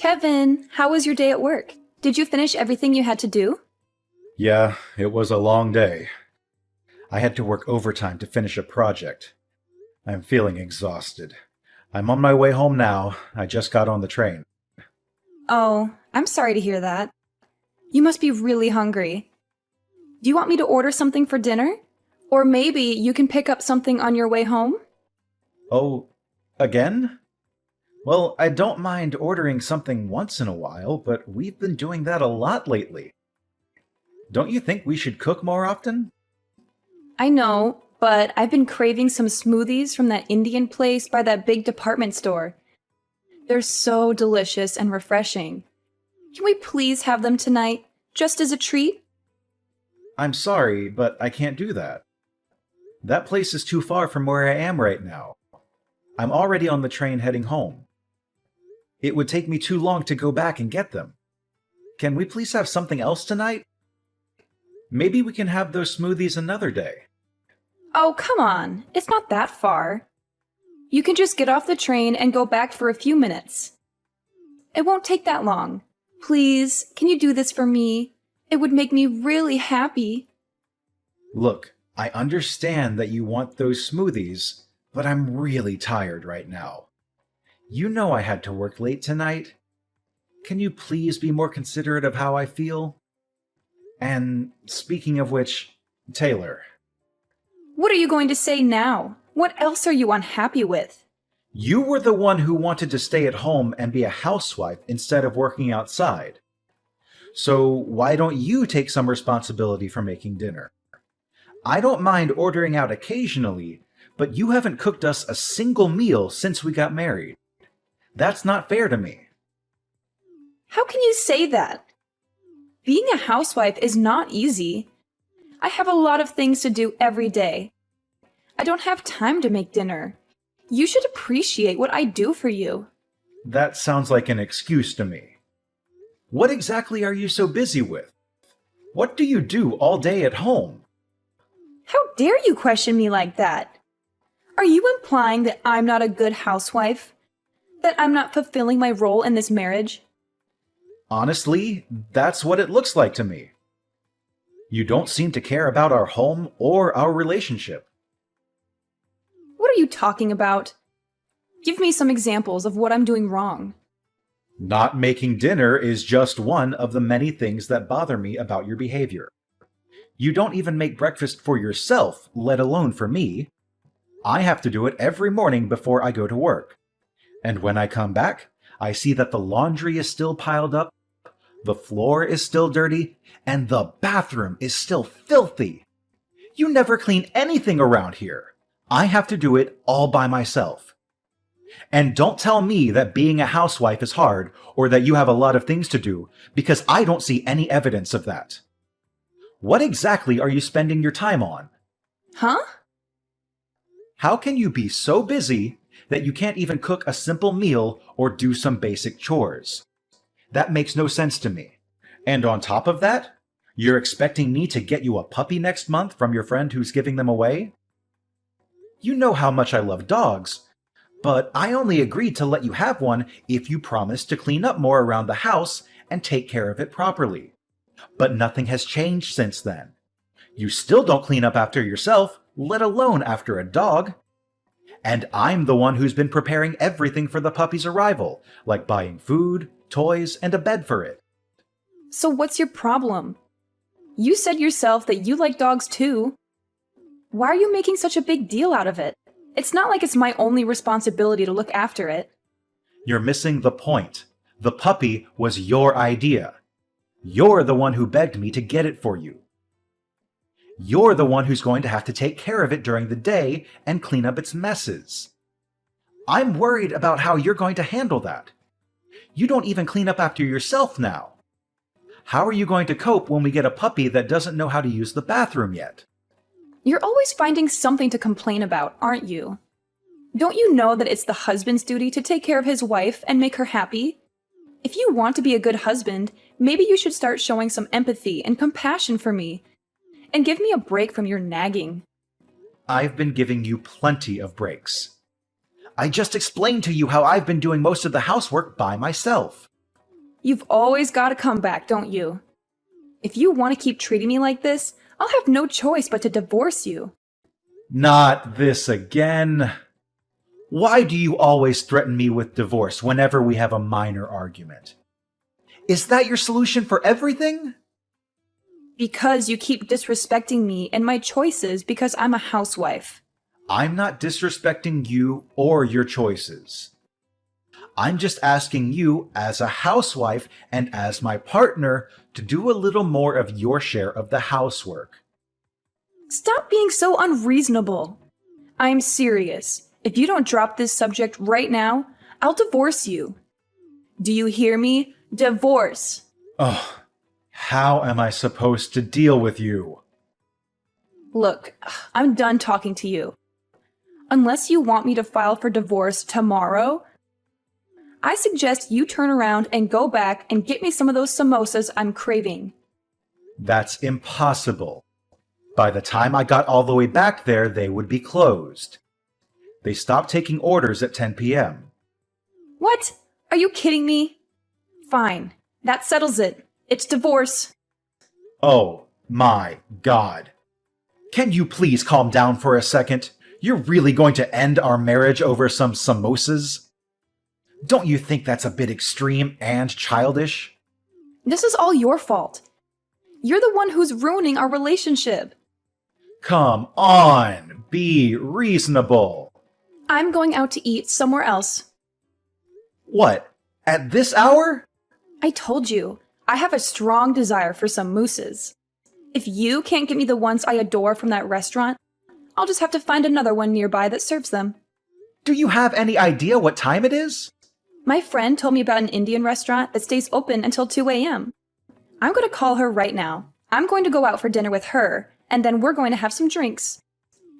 Kevin, how was your day at work? Did you finish everything you had to do? Yeah, it was a long day. I had to work overtime to finish a project. I'm feeling exhausted. I'm on my way home now. I just got on the train. Oh, I'm sorry to hear that. You must be really hungry. Do you want me to order something for dinner? Or maybe you can pick up something on your way home? Oh, again? Well, I don't mind ordering something once in a while, but we've been doing that a lot lately. Don't you think we should cook more often? I know, but I've been craving some smoothies from that Indian place by that big department store. They're so delicious and refreshing. Can we please have them tonight, just as a treat? I'm sorry, but I can't do that. That place is too far from where I am right now. I'm already on the train heading home. It would take me too long to go back and get them. Can we please have something else tonight? Maybe we can have those smoothies another day. Oh, come on. It's not that far. You can just get off the train and go back for a few minutes. It won't take that long. Please, can you do this for me? It would make me really happy. Look, I understand that you want those smoothies, but I'm really tired right now. You know I had to work late tonight. Can you please be more considerate of how I feel? And speaking of which, Taylor, What are you going to say now? What else are you unhappy with? you were the one who wanted to stay at home and be a housewife instead of working outside. So why don't you take some responsibility for making dinner? I don't mind ordering out occasionally, but you haven't cooked us a single meal since we got married. That's not fair to me. How can you say that? Being a housewife is not easy. I have a lot of things to do every day. I don't have time to make dinner. You should appreciate what I do for you. That sounds like an excuse to me. What exactly are you so busy with? What do you do all day at home? How dare you question me like that? Are you implying that I'm not a good housewife? That I'm not fulfilling my role in this marriage? Honestly, that's what it looks like to me. You don't seem to care about our home or our relationship. What are you talking about? Give me some examples of what I'm doing wrong. Not making dinner is just one of the many things that bother me about your behavior. You don't even make breakfast for yourself, let alone for me. I have to do it every morning before I go to work. And when I come back, I see that the laundry is still piled up, the floor is still dirty, and the bathroom is still filthy. You never clean anything around here. I have to do it all by myself. And don't tell me that being a housewife is hard or that you have a lot of things to do, because I don't see any evidence of that. What exactly are you spending your time on? Huh? How can you be so busy that you can't even cook a simple meal or do some basic chores? That makes no sense to me. And on top of that, you're expecting me to get you a puppy next month from your friend who's giving them away? You know how much I love dogs, but I only agreed to let you have one if you promise to clean up more around the house and take care of it properly. But nothing has changed since then. You still don't clean up after yourself, let alone after a dog. And I'm the one who's been preparing everything for the puppy's arrival, like buying food, toys, and a bed for it. So what's your problem? You said yourself that you like dogs too. Why are you making such a big deal out of it? It's not like it's my only responsibility to look after it. You're missing the point. The puppy was your idea. You're the one who begged me to get it for you. You're the one who's going to have to take care of it during the day and clean up its messes. I'm worried about how you're going to handle that. You don't even clean up after yourself now. How are you going to cope when we get a puppy that doesn't know how to use the bathroom yet? You're always finding something to complain about, aren't you? Don't you know that it's the husband's duty to take care of his wife and make her happy? If you want to be a good husband, maybe you should start showing some empathy and compassion for me. And give me a break from your nagging. I've been giving you plenty of breaks. I just explained to you how I've been doing most of the housework by myself. You've always got a comeback, don't you? If you want to keep treating me like this, I'll have no choice but to divorce you. Not this again. Why do you always threaten me with divorce whenever we have a minor argument? Is that your solution for everything? Because you keep disrespecting me and my choices because I'm a housewife. I'm not disrespecting you or your choices. I'm just asking you, as a housewife and as my partner, to do a little more of your share of the housework. Stop being so unreasonable. I'm serious. If you don't drop this subject right now, I'll divorce you. Do you hear me? Divorce. Ugh, how am I supposed to deal with you? Look, I'm done talking to you. Unless you want me to file for divorce tomorrow, I suggest you turn around and go back and get me some of those samosas I'm craving. That's impossible. By the time I got all the way back there, they would be closed. They stopped taking orders at 10 p.m. What? Are you kidding me? Fine. That settles it. It's divorce. Oh my God. Can you please calm down for a second? You're really going to end our marriage over some samosas? Don't you think that's a bit extreme and childish? This is all your fault. You're the one who's ruining our relationship. Come on, be reasonable. I'm going out to eat somewhere else. What? At this hour? I told you, I have a strong desire for some mousses. If you can't get me the ones I adore from that restaurant, I'll just have to find another one nearby that serves them. Do you have any idea what time it is? My friend told me about an Indian restaurant that stays open until 2 a.m. I'm going to call her right now. I'm going to go out for dinner with her, and then we're going to have some drinks.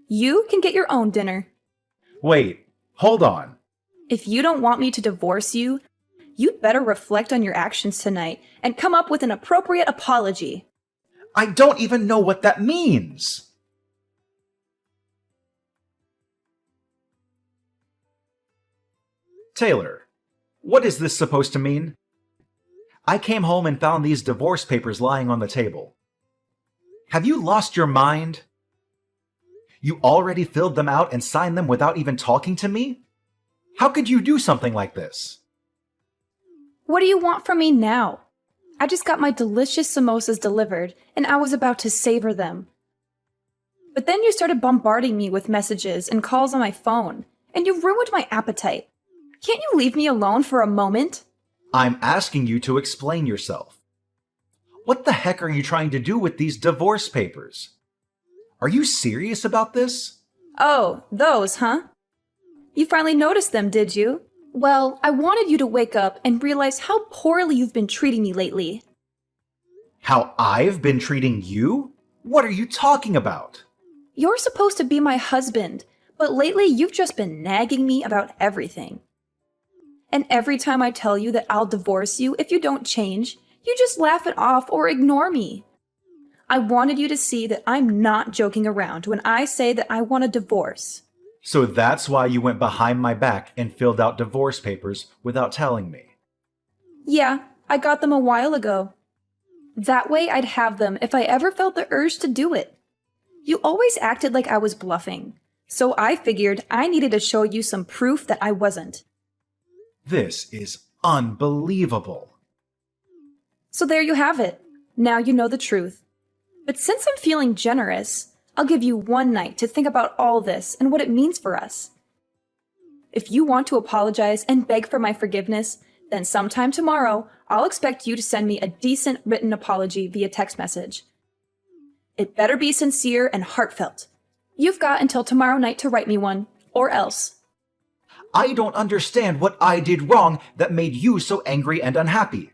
You can get your own dinner. Wait, hold on. If you don't want me to divorce you, you'd better reflect on your actions tonight and come up with an appropriate apology. I don't even know what that means. Taylor, what is this supposed to mean? I came home and found these divorce papers lying on the table. Have you lost your mind? You already filled them out and signed them without even talking to me? How could you do something like this? What do you want from me now? I just got my delicious samosas delivered, and I was about to savor them. But then you started bombarding me with messages and calls on my phone, and you ruined my appetite. Can't you leave me alone for a moment? I'm asking you to explain yourself. What the heck are you trying to do with these divorce papers? Are you serious about this? Oh, those, huh? You finally noticed them, did you? Well, I wanted you to wake up and realize how poorly you've been treating me lately. How I've been treating you? What are you talking about? You're supposed to be my husband, but lately you've just been nagging me about everything. And every time I tell you that I'll divorce you if you don't change, you just laugh it off or ignore me. I wanted you to see that I'm not joking around when I say that I want a divorce. So that's why you went behind my back and filled out divorce papers without telling me. Yeah, I got them a while ago. That way I'd have them if I ever felt the urge to do it. You always acted like I was bluffing, so I figured I needed to show you some proof that I wasn't. This is unbelievable. So there you have it. Now you know the truth. But since I'm feeling generous, I'll give you one night to think about all this and what it means for us. If you want to apologize and beg for my forgiveness, then sometime tomorrow, I'll expect you to send me a decent written apology via text message. It better be sincere and heartfelt. You've got until tomorrow night to write me one, or else. I don't understand what I did wrong that made you so angry and unhappy.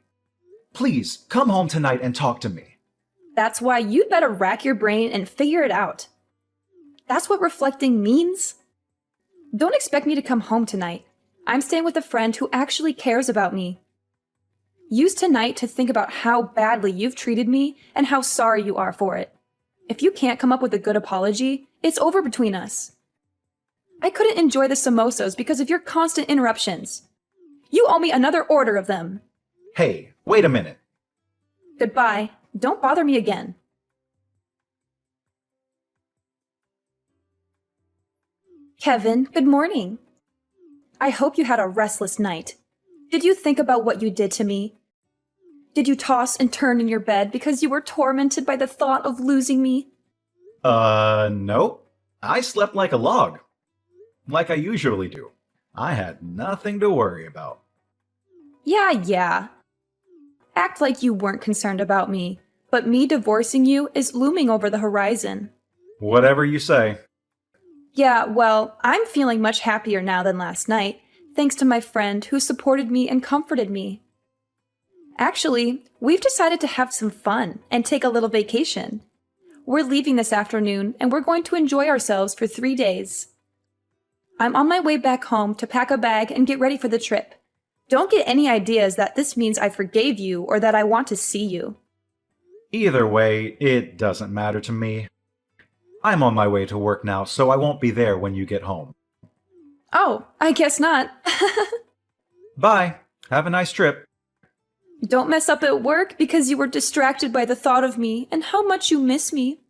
Please, come home tonight and talk to me. That's why you'd better rack your brain and figure it out. That's what reflecting means. Don't expect me to come home tonight. I'm staying with a friend who actually cares about me. Use tonight to think about how badly you've treated me and how sorry you are for it. If you can't come up with a good apology, it's over between us. I couldn't enjoy the samosas because of your constant interruptions. You owe me another order of them. Hey, wait a minute. Goodbye. Don't bother me again. Kevin, good morning. I hope you had a restless night. Did you think about what you did to me? Did you toss and turn in your bed because you were tormented by the thought of losing me? No. I slept like a log. Like I usually do. I had nothing to worry about. Yeah. Act like you weren't concerned about me, but me divorcing you is looming over the horizon. Whatever you say. Yeah, well, I'm feeling much happier now than last night, thanks to my friend who supported me and comforted me. Actually, we've decided to have some fun and take a little vacation. We're leaving this afternoon and we're going to enjoy ourselves for 3 days. I'm on my way back home to pack a bag and get ready for the trip. Don't get any ideas that this means I forgave you or that I want to see you. Either way, it doesn't matter to me. I'm on my way to work now, so I won't be there when you get home. Oh, I guess not. Bye. Have a nice trip. Don't mess up at work because you were distracted by the thought of me and how much you miss me.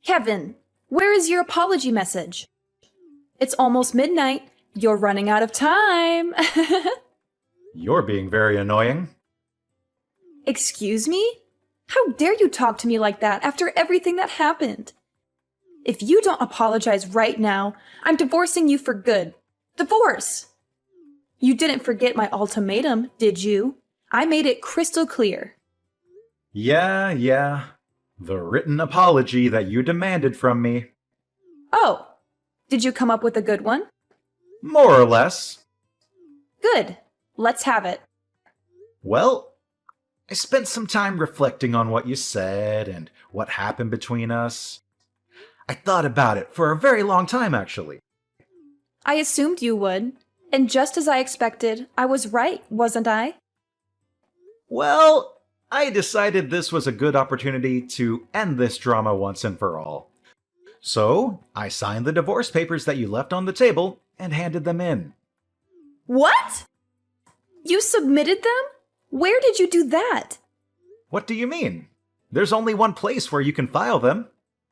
Kevin, where is your apology message? It's almost midnight. You're running out of time. You're being very annoying. Excuse me? How dare you talk to me like that after everything that happened? If you don't apologize right now, I'm divorcing you for good. Divorce! You didn't forget my ultimatum, did you? I made it crystal clear. Yeah. The written apology that you demanded from me. Oh, did you come up with a good one? More or less. Good. Let's have it. Well, I spent some time reflecting on what you said and what happened between us. I thought about it for a very long time, actually. I assumed you would. And just as I expected, I was right, wasn't I? Well, I decided this was a good opportunity to end this drama once and for all. So, I signed the divorce papers that you left on the table and handed them in. What? You submitted them? Where did you do that? What do you mean? There's only one place where you can file them.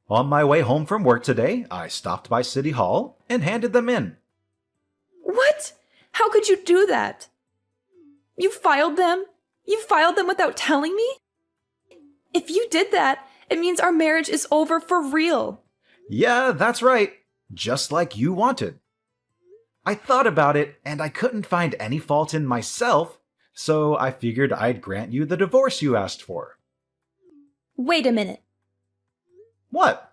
On my way home from work today, I stopped by City Hall and handed them in. What? How could you do that? You filed them? You filed them without telling me? If you did that, it means our marriage is over for real. Yeah, that's right. Just like you wanted. I thought about it and I couldn't find any fault in myself, so I figured I'd grant you the divorce you asked for. Wait a minute. What?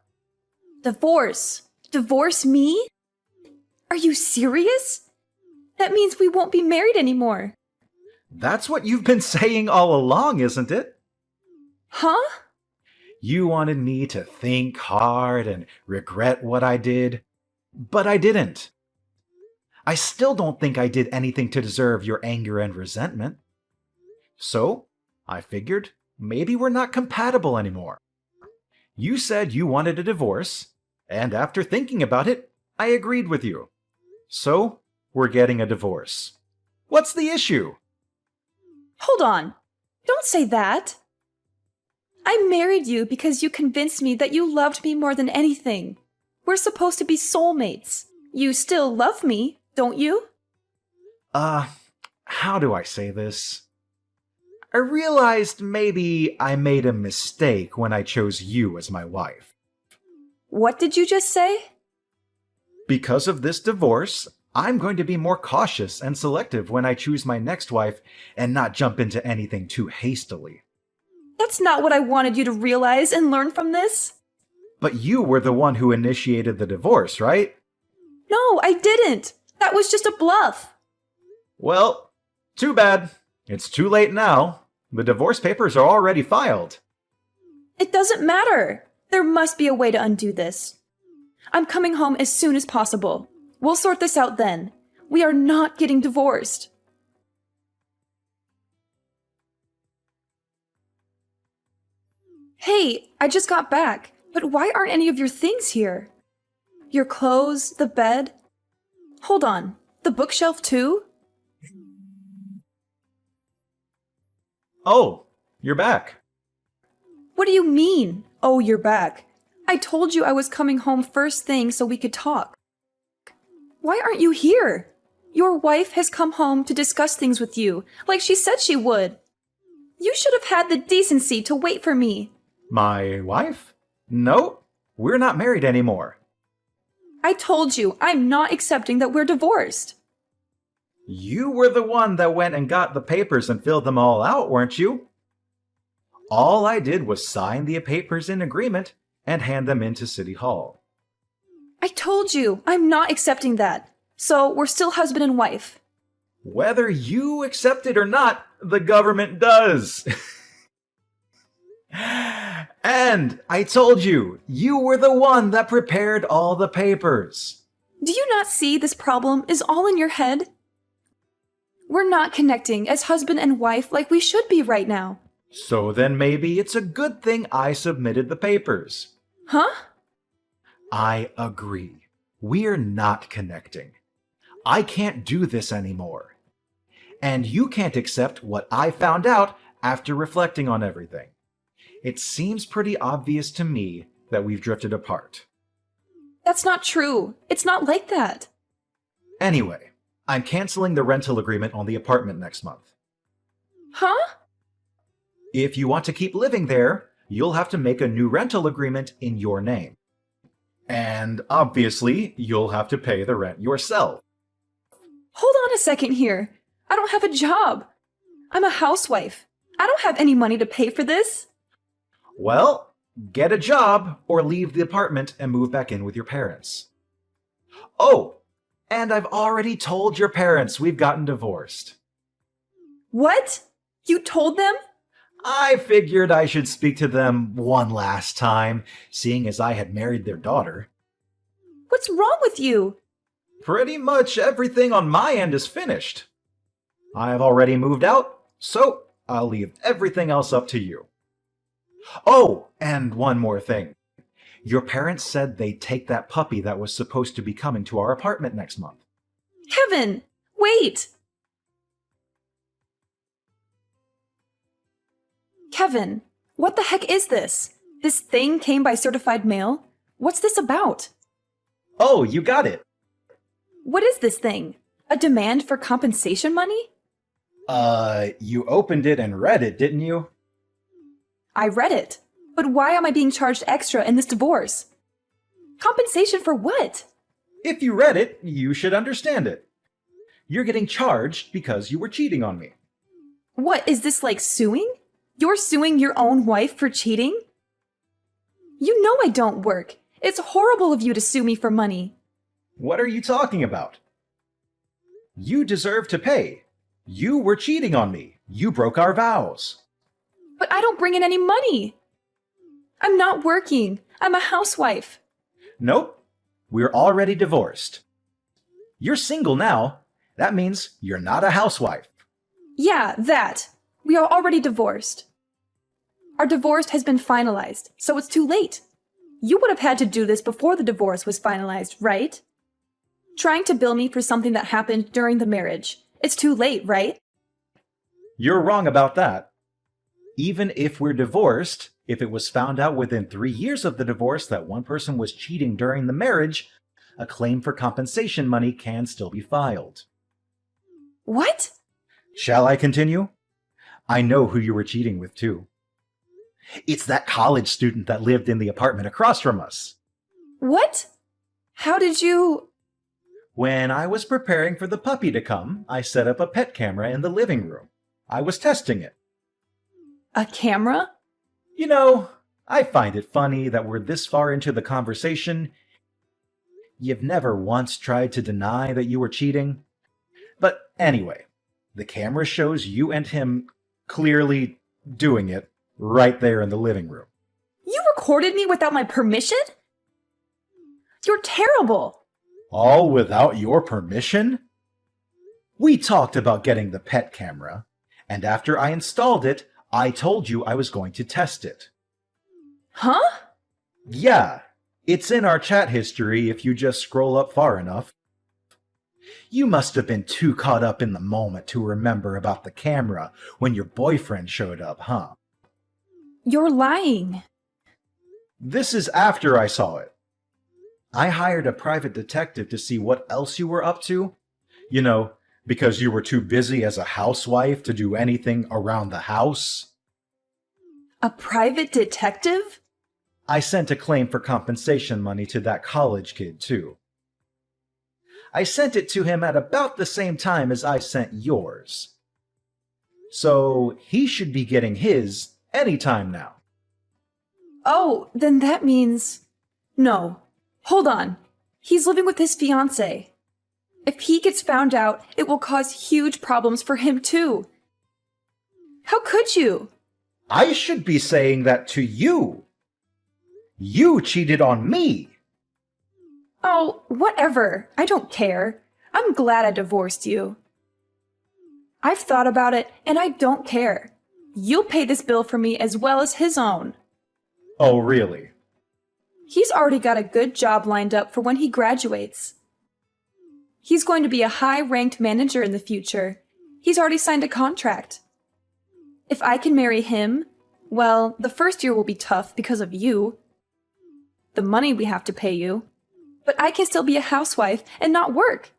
Divorce? Divorce me? Are you serious? That means we won't be married anymore. That's what you've been saying all along, isn't it? Huh? You wanted me to think hard and regret what I did, but I didn't. I still don't think I did anything to deserve your anger and resentment. So, I figured maybe we're not compatible anymore. You said you wanted a divorce, and after thinking about it, I agreed with you. So, we're getting a divorce. What's the issue? Hold on. Don't say that. I married you because you convinced me that you loved me more than anything. We're supposed to be soulmates. You still love me, don't you? How do I say this? I realized maybe I made a mistake when I chose you as my wife. What did you just say? Because of this divorce, I'm going to be more cautious and selective when I choose my next wife and not jump into anything too hastily. That's not what I wanted you to realize and learn from this. But you were the one who initiated the divorce, right? No, I didn't. That was just a bluff. Well, too bad. It's too late now. The divorce papers are already filed. It doesn't matter. There must be a way to undo this. I'm coming home as soon as possible. We'll sort this out then. We are not getting divorced. Hey, I just got back, but why aren't any of your things here? Your clothes, the bed? Hold on. The bookshelf too? Oh, you're back. What do you mean? Oh, you're back. I told you I was coming home first thing so we could talk. Why aren't you here? Your wife has come home to discuss things with you, like she said she would. You should have had the decency to wait for me. My wife? No, we're not married anymore. I told you, I'm not accepting that we're divorced. You were the one that went and got the papers and filled them all out, weren't you? All I did was sign the papers in agreement and hand them into City Hall. I told you, I'm not accepting that. So we're still husband and wife. Whether you accept it or not, the government does. And I told you, you were the one that prepared all the papers. Do you not see this problem is all in your head? We're not connecting as husband and wife like we should be right now. So then maybe it's a good thing I submitted the papers. Huh? I agree. We're not connecting. I can't do this anymore. And you can't accept what I found out after reflecting on everything. It seems pretty obvious to me that we've drifted apart. That's not true. It's not like that. Anyway, I'm canceling the rental agreement on the apartment next month. Huh? If you want to keep living there, you'll have to make a new rental agreement in your name. And obviously, you'll have to pay the rent yourself. Hold on a second here. I don't have a job. I'm a housewife. I don't have any money to pay for this. Well, get a job or leave the apartment and move back in with your parents. Oh, and I've already told your parents we've gotten divorced. What? You told them? I figured I should speak to them one last time, seeing as I had married their daughter. What's wrong with you? Pretty much everything on my end is finished. I have already moved out, so I'll leave everything else up to you. Oh, and one more thing. Your parents said they'd take that puppy that was supposed to be coming to our apartment next month. Kevin, wait! Kevin, what the heck is this? This thing came by certified mail? What's this about? Oh, you got it. What is this thing? A demand for compensation money? You opened it and read it, didn't you? I read it. But why am I being charged extra in this divorce? Compensation for what? If you read it, you should understand it. You're getting charged because you were cheating on me. What, is this like suing? You're suing your own wife for cheating? You know I don't work. It's horrible of you to sue me for money. What are you talking about? You deserve to pay. You were cheating on me. You broke our vows. But I don't bring in any money. I'm not working. I'm a housewife. Nope. We're already divorced. You're single now. That means you're not a housewife. Yeah, that. We are already divorced. Our divorce has been finalized, so it's too late. You would have had to do this before the divorce was finalized, right? Trying to bill me for something that happened during the marriage. It's too late, right? You're wrong about that. Even if we're divorced, if it was found out within 3 years of the divorce that one person was cheating during the marriage, a claim for compensation money can still be filed. What? Shall I continue? I know who you were cheating with, too. It's that college student that lived in the apartment across from us. What? How did you... When I was preparing for the puppy to come, I set up a pet camera in the living room. I was testing it. A camera? You know, I find it funny that we're this far into the conversation. You've never once tried to deny that you were cheating. But anyway, the camera shows you and him clearly doing it right there in the living room. You recorded me without my permission? You're terrible. All without your permission? We talked about getting the pet camera, and after I installed it, I told you I was going to test it. Huh? Yeah, it's in our chat history if you just scroll up far enough. You must have been too caught up in the moment to remember about the camera when your boyfriend showed up, huh? You're lying. This is after I saw it. I hired a private detective to see what else you were up to. You know, because you were too busy as a housewife to do anything around the house. A private detective? I sent a claim for compensation money to that college kid, too. I sent it to him at about the same time as I sent yours. So he should be getting his any time now. Oh, then that means... No. Hold on. He's living with his fiancée. If he gets found out, it will cause huge problems for him too. How could you? I should be saying that to you. You cheated on me. Oh, whatever. I don't care. I'm glad I divorced you. I've thought about it, and I don't care. You'll pay this bill for me as well as his own. Oh, really? He's already got a good job lined up for when he graduates. He's going to be a high-ranked manager in the future. He's already signed a contract. If I can marry him, well, the first year will be tough because of you. The money we have to pay you. But I can still be a housewife and not work.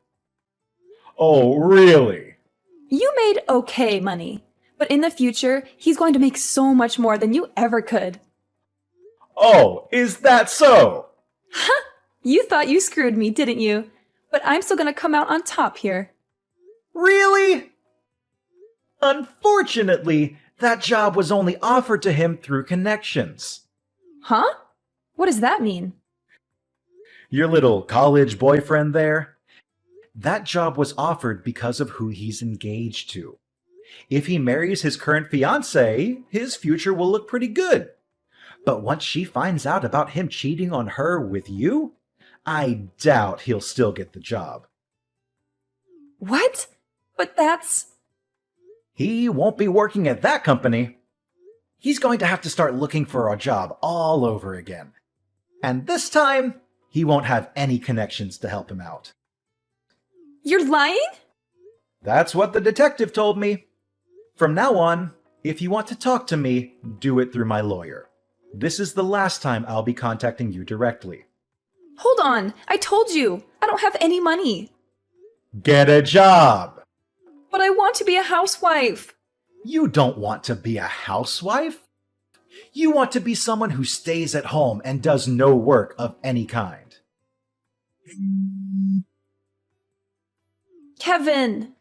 Oh, really? You made okay money, but in the future, he's going to make so much more than you ever could. Oh, is that so? Ha! You thought you screwed me, didn't you? But I'm still going to come out on top here. Really? Unfortunately, that job was only offered to him through connections. Huh? What does that mean? Your little college boyfriend there? That job was offered because of who he's engaged to. If he marries his current fiancée, his future will look pretty good. But once she finds out about him cheating on her with you, I doubt he'll still get the job. What? But that's... He won't be working at that company. He's going to have to start looking for a job all over again. And this time, he won't have any connections to help him out. You're lying? That's what the detective told me. From now on, if you want to talk to me, do it through my lawyer. This is the last time I'll be contacting you directly. Hold on, I told you, I don't have any money. Get a job! But I want to be a housewife. You don't want to be a housewife? You want to be someone who stays at home and does no work of any kind. Kevin!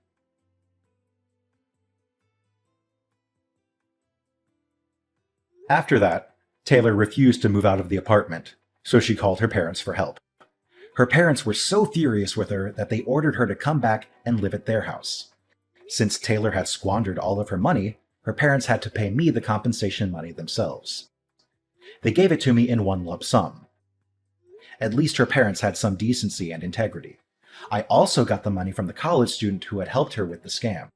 After that, Taylor refused to move out of the apartment, so she called her parents for help. Her parents were so furious with her that they ordered her to come back and live at their house. Since Taylor had squandered all of her money, her parents had to pay me the compensation money themselves. They gave it to me in one lump sum. At least her parents had some decency and integrity. I also got the money from the college student who had helped her with the scam.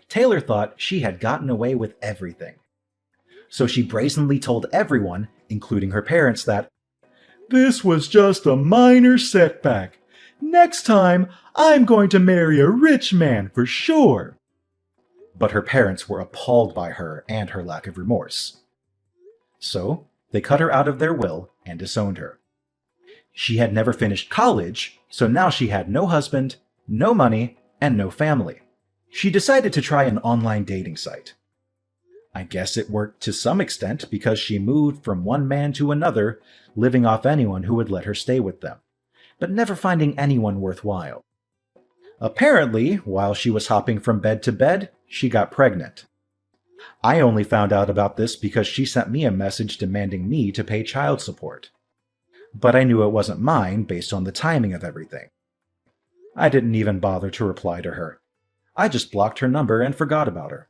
Taylor thought she had gotten away with everything. So she brazenly told everyone, including her parents, that this was just a minor setback. Next time, I'm going to marry a rich man for sure. But her parents were appalled by her and her lack of remorse. So they cut her out of their will and disowned her. She had never finished college, so now she had no husband, no money, and no family. She decided to try an online dating site. I guess it worked to some extent because she moved from one man to another, living off anyone who would let her stay with them, but never finding anyone worthwhile. Apparently, while she was hopping from bed to bed, she got pregnant. I only found out about this because she sent me a message demanding me to pay child support. But I knew it wasn't mine based on the timing of everything. I didn't even bother to reply to her. I just blocked her number and forgot about her.